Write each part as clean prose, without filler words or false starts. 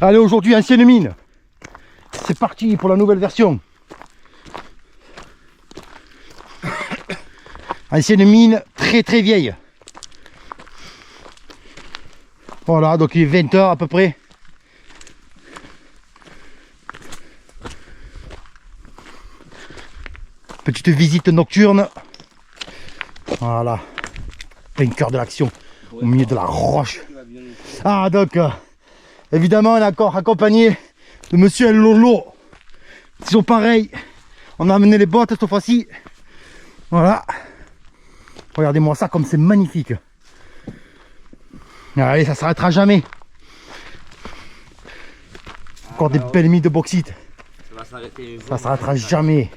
Allez, aujourd'hui, ancienne mine. C'est parti pour la nouvelle version. Ancienne mine très très vieille. Voilà, donc il est 20 h à peu près. Petite visite nocturne. Voilà. Plein cœur de l'action. Au milieu de la roche. Ah donc, évidemment, on est encore accompagné de monsieur Lolo. Ils sont pareils. On a amené les bottes cette fois-ci. Voilà. Regardez-moi ça comme c'est magnifique. Allez, ça s'arrêtera jamais. Encore des belles mines de bauxite. Ça s'arrêtera jamais.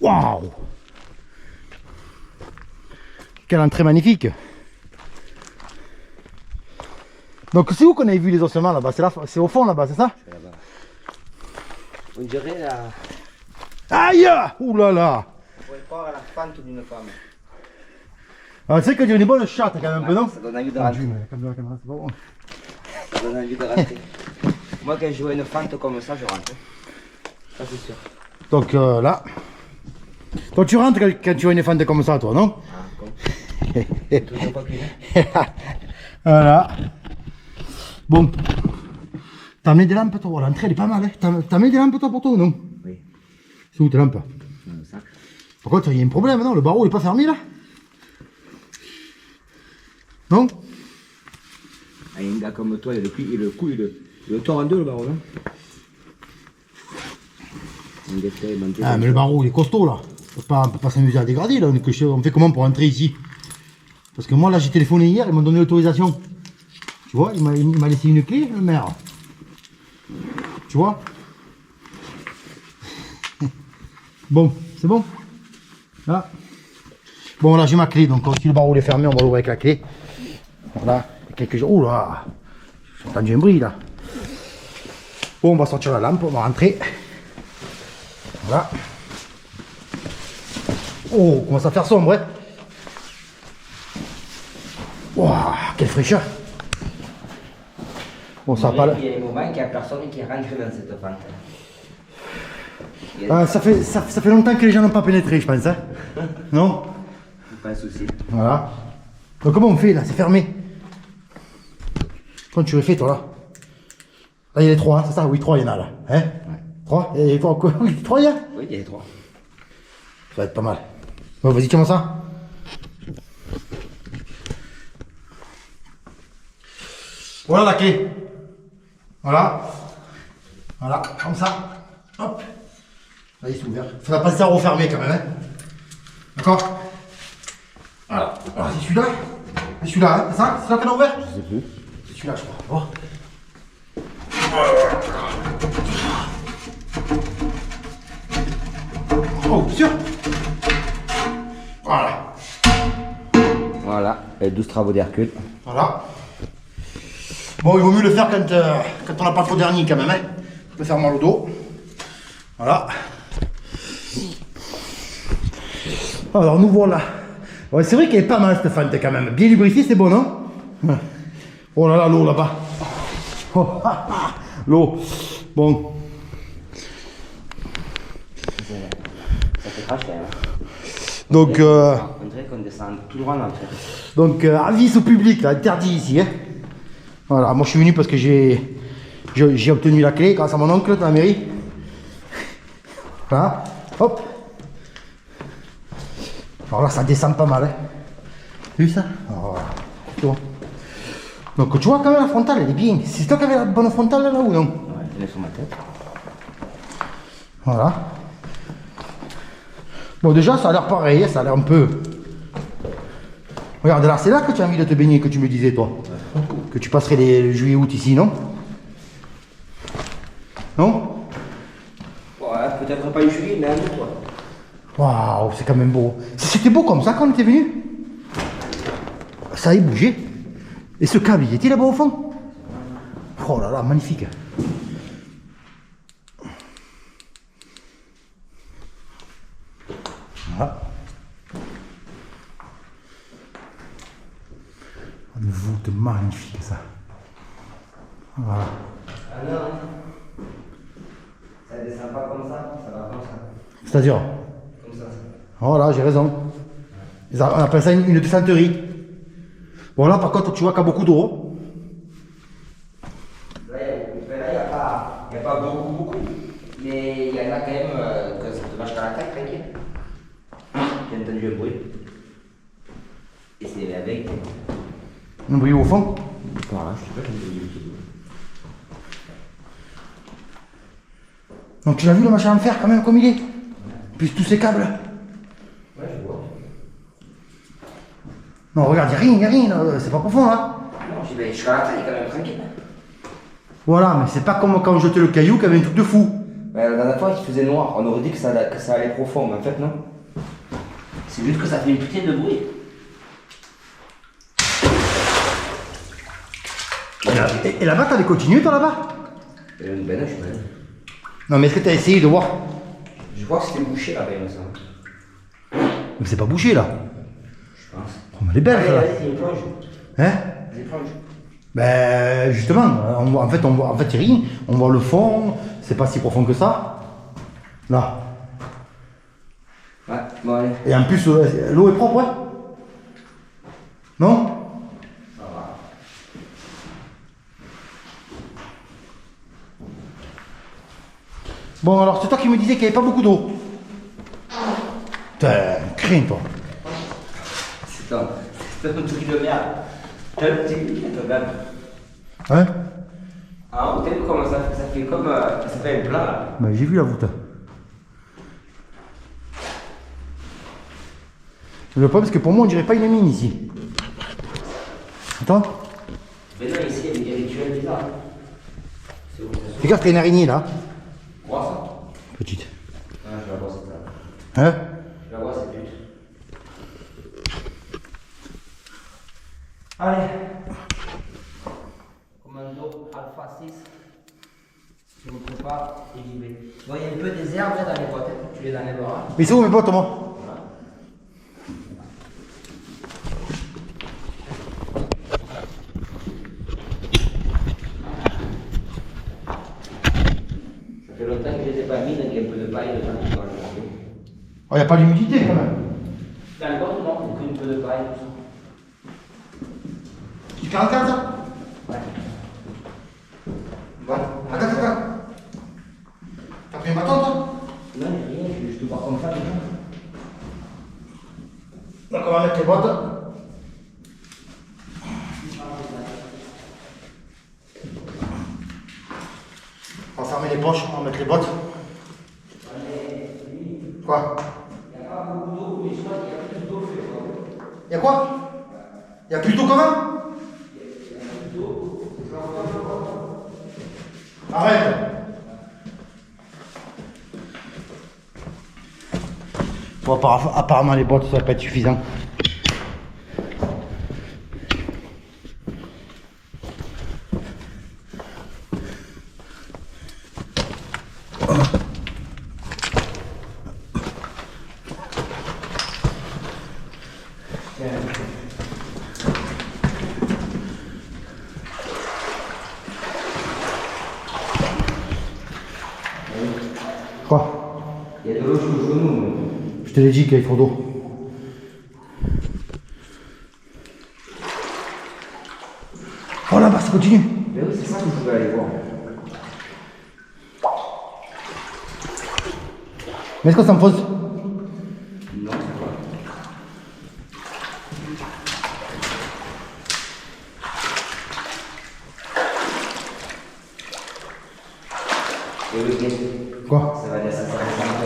Waouh! Quelle entrée magnifique! Donc c'est où qu'on avait vu les ossements là-bas? C'est au fond là-bas, c'est ça? C'est là-bas. On dirait la... Aïe! Ouh là là! On pourrait croire à la fente d'une femme. Ah, tu sais qu'il y a une bonne chatte quand même un peu, non? Ça donne envie de rentrer. Ça donne envie de rentrer. Moi quand je vois une fente comme ça, je rentre. Ça c'est sûr. Donc là... Toi tu rentres quand tu vois une fente comme ça, toi, non? Ah, con. Toujours pas qu'une. Voilà. Bon. T'as amené des lampes, toi? L'entrée elle est pas mal, hein? T'as amené des lampes, toi, pour toi ou non? Oui. C'est où tes lampes? Dans le sac. Par contre, il y a un problème, non? Le barreau il est pas fermé, là? Non? Ah, un gars comme toi, il le tord en deux, le barreau, là. Ah, mais le barreau il est costaud, là. On peut pas s'amuser à dégrader, là. On fait comment pour entrer ici? Parce que moi, là, j'ai téléphoné hier, ils m'ont donné l'autorisation. Tu vois, il m'a laissé une clé, le maire. Tu vois? Bon, c'est bon? Là. Bon, là, j'ai ma clé, donc si le barreau est fermé, on va l'ouvrir avec la clé. Voilà, quelques jours. Oh là! J'ai entendu un bruit, là. Bon, on va sortir la lampe, on va rentrer. Voilà. Oh, on commence à faire sombre, hein? Waouh, quelle fraîcheur! Bon, ça va pas là. Il y a des moments qu'il n'y a personne qui rentre dans cette fente. Ça fait longtemps que les gens n'ont pas pénétré, je pense, hein? Non? Pas de souci. Voilà. Donc, comment on fait là? C'est fermé. Quand tu refais, toi là? Là, il y a les trois, hein, c'est ça? Oui, trois, il y en a là. Hein? Ouais. Trois? Il y a trois, quoi? Oui, trois, il y a? Oui, il y a les trois. Ça va être pas mal. Bon, vas-y, comment ça? Voilà la clé. Voilà. Voilà, comme ça. Hop. Là, il s'est ouvert. Faudra pas ça refermer quand même, hein. D'accord? Voilà. Alors, c'est celui-là. C'est celui-là, hein, c'est ça? C'est celui-là qu'on a ouvert? Je sais plus. C'est celui-là, je crois. Oh, sûr? Voilà. Voilà, les 12 travaux d'Hercule. Voilà. Bon, il vaut mieux le faire quand on n'a pas trop dernier quand même, hein. Ça peut faire mal au dos. Voilà. Alors, nous voilà. Ouais, c'est vrai qu'elle est pas mal cette fente quand même. Bien lubrifiée, c'est bon, non? Oh là là, l'eau là-bas. Oh, l'eau. Bon. Ça fait cracher, hein. Donc, On dirait qu'on descend tout droit dans l'entrée. donc avis au public, là, interdit ici, hein. Voilà, moi je suis venu parce que j'ai obtenu la clé grâce à mon oncle dans la mairie. Voilà, hop. Alors là, ça descend pas mal, hein. T'as vu ça? Oh, tu vois. Donc tu vois quand même la frontale, elle est bien. C'est toi qui avais la bonne frontale là ou non? Ouais, elle est sur ma tête. Voilà. Bon, déjà, ça a l'air pareil, hein, ça a l'air un peu... Regarde là, c'est là que tu as envie de te baigner, que tu me disais, toi. Que tu passerais les juillet-août ici, non? Non? Ouais, peut-être pas une juillet, mais un autre, quoi. Waouh, c'est quand même beau. C'était beau comme ça quand on était venu? Ça a bougé. Et ce câble, il était là-bas au fond? Oh là là, magnifique. Voilà. Une voûte magnifique ça. Voilà. Ah non, ça descend pas comme ça va comme ça. C'est-à-dire? Comme ça. Voilà, j'ai raison. On appelle ça une descenterie. Bon là par contre tu vois qu'il y a beaucoup d'eau. Là, il n'y a pas beaucoup. Mais il y en a quand même que ça te marche dans la tête, tranquille. J'ai entendu un bruit. Et c'est avec. Un bruit au fond. Voilà, je sais pas, j'ai entendu un petit bruit. Donc tu l'as vu le machin en fer quand même comme il est. Puis tous ces câbles. Ouais, je vois. Non regarde, il n'y a rien, c'est pas profond hein. Non, je suis à la taille quand même, tranquille. Voilà, mais c'est pas comme quand on jetait le caillou qu'il y avait un truc de fou. Ouais, la dernière fois, il faisait noir. On aurait dit que ça allait profond, mais en fait, non. C'est juste que ça fait une putain de bruit. Et là-bas, t'avais continué toi là-bas? Ben non, je sais pas. Non mais est-ce que t'as essayé de voir? Je crois que c'était bouché là-bas, il me semble. Mais c'est pas bouché là. Je pense. Oh, mais elle est belle Allez, ça. vas-y, une plonge. Hein? Vas-y, plonge. Ben justement, en fait il y a rien. On voit le fond, c'est pas si profond que ça. Là. Ouais, bon, allez. Et en plus, l'eau est propre, ouais? Non? Ça va. Bon alors c'est toi qui me disais qu'il n'y avait pas beaucoup d'eau. Putain, crains toi. C'est un truc de merde. T'as le petit de merde. Hein? Ah, t'as vu comment ça fait comme. Ça fait un plat là. Ben j'ai vu la voûte. Le problème c'est que pour moi on dirait pas une mine ici. Attends, Mais non, ici, il y a des rituels bizarres. C'est où ça? fais gaffe, t'as une araignée là. Vois ça? Petite. Ah, je la vois, c'est ça. Hein? Je la vois, c'est pute. Allez. Commando Alpha 6. Je me prépare et j'y vais. Bon, il y a un peu des herbes là dans les boîtes, tu les enlèveras. Mais c'est où mes bottes moi? Ça fait longtemps que je ne les ai pas mis, donc il y a un peu de paille dedans. Oh, y a pas d'humidité quand même. Dans le boîte, non, il y a un peu de paille, tout ça. Tu fais un cadre ça? Ouais. Bon, Attends. T'as pris un bâton toi? non, il n'y a rien, je te vois comme ça déjà. Donc on va mettre les bottes. On va fermer les poches, on va mettre les bottes. Quoi? Il n'y a pas beaucoup d'eau, mais je crois qu'il y a plus d'eau que quoi. Y'a quoi? Y'a plus d'eau quand même? Arrête! Bon, apparemment les bottes ça va pas être suffisant. Quoi? Il y a de l'eau sous le genou. Je te l'ai dit qu'il y avait trop d'eau. Oh là-bas, ça continue. Mais oui, c'est ça que je voulais aller voir. Mais est-ce que ça me pose? Non, c'est pas. Et oui, qu'est-ce que Quoi? ça va descendre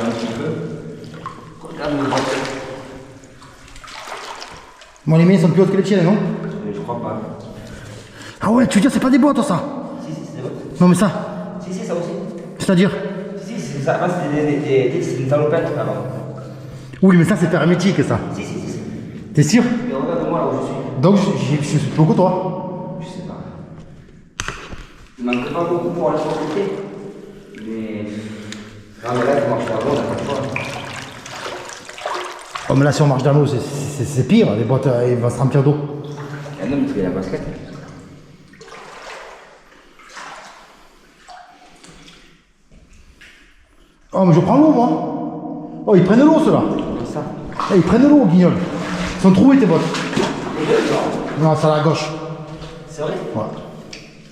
un petit peu. Regarde le boîte. Bon, les miennes sont plus hautes que les tiennes, non? Je crois pas. Ah ouais, tu veux dire c'est pas des boîtes ça? Si, c'est des boîtes. Non mais ça, Si, ça aussi. c'est-à-dire? Si, c'est ça. Moi, c'était une salopette avant. Oui mais ça c'est hermétique ça. Si. T'es sûr? Mais regarde-moi là où je suis. Donc je suis plus haut que toi. Je sais pas. Il manque pas beaucoup pour aller sur le côté. Mais. Non, mais là, il marche pas bon, on n'a pas le choix. Oh, mais là, si on marche dans l'eau, c'est pire. Les bottes, elles vont se remplir d'eau. Un homme qui fait la basket. Oh, mais je prends l'eau, moi. Oh, ils prennent l'eau, ceux-là. Comme ça. Eh, ils prennent l'eau, guignol. Ils sont troués, tes bottes. Les deux, non. Non, c'est à la gauche. C'est vrai? Ouais.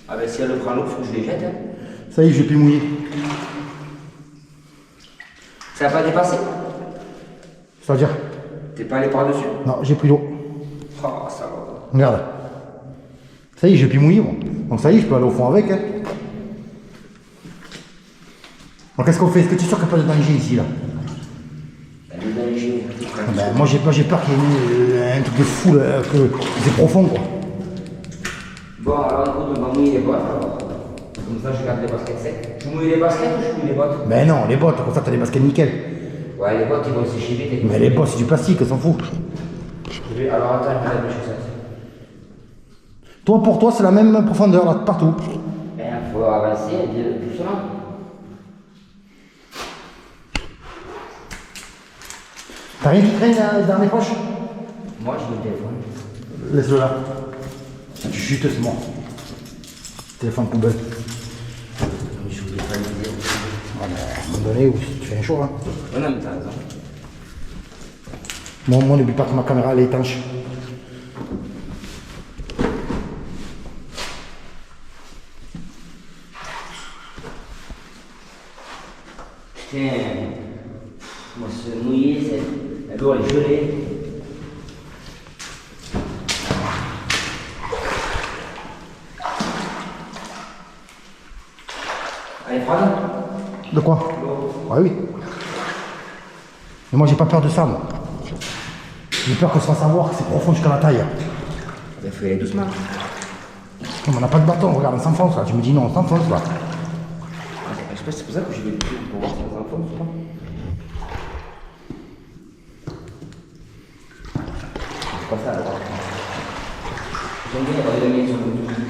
Ah ben si elle prend l'eau, il faut que je les jette. Hein. Ça y est, je vais plus mouiller. Ça n'a pas dépassé? C'est-à-dire? T'es pas allé par-dessus? Non, j'ai pris l'eau. Oh, ça va. Regarde. Ça y est, je vais plus mouiller, moi. Donc ça y est, je peux aller au fond avec. Hein. Alors qu'est-ce qu'on fait? Est-ce que tu es sûr qu'il n'y a pas de danger ici, là? Elle est danger. Ben, moi j'ai peur qu'il y ait un truc de fou, là, que c'est profond, quoi. Bon, alors écoute, on va mouiller les bottes. Alors. Comme ça, je garde les baskets secs. Je mouille les baskets ou je mouille les bottes? Ben non, les bottes, comme ça t'as des baskets nickel. Ouais, les bottes, ils vont sécher vite. Mais les bottes, c'est du plastique, on s'en fout. Alors attends, je vais mettre mes chaussettes. Toi, pour toi, c'est la même profondeur, là, partout. Ben, faut avancer doucement. T'as rien qui traîne dans les poches? Moi, j'ai mon téléphone. Laisse-le là. Tu chutes, c'est mort. Téléphone poubelle. Je voulais pas le dire. Ah ben, à un moment donné, oui, tu fais un show, hein. Oh non, mais t'as raison. Moi, n'oublie pas que ma caméra, elle est étanche. Putain, moi, se mouiller, c'est... L'eau, elle est gelée. Elle est froide? De quoi? Ouais, oui. Mais moi, j'ai pas peur de ça, moi. J'ai peur que ça fasse savoir que c'est profond jusqu'à la taille. Il faut y aller doucement. Non, mais on n'a pas de bâton, regarde, on s'enfonce là. Tu me dis non, on s'enfonce là. Je sais pas si c'est pour ça que je vais pour voir si on s'enfonce ou pas. C'est pas ça alors. J'aime bien regarder sur le tout.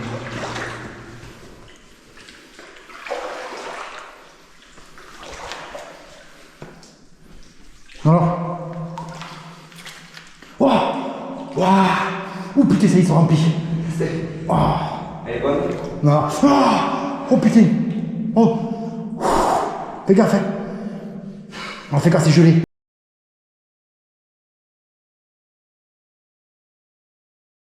Alors. Waouh! Waouh! Oh putain, ça y est, ils sont remplis. Oh. Elle est bonne? Non. Ah. Oh putain! Oh! Fais gaffe, hein! Oh, fais gaffe, c'est gelé.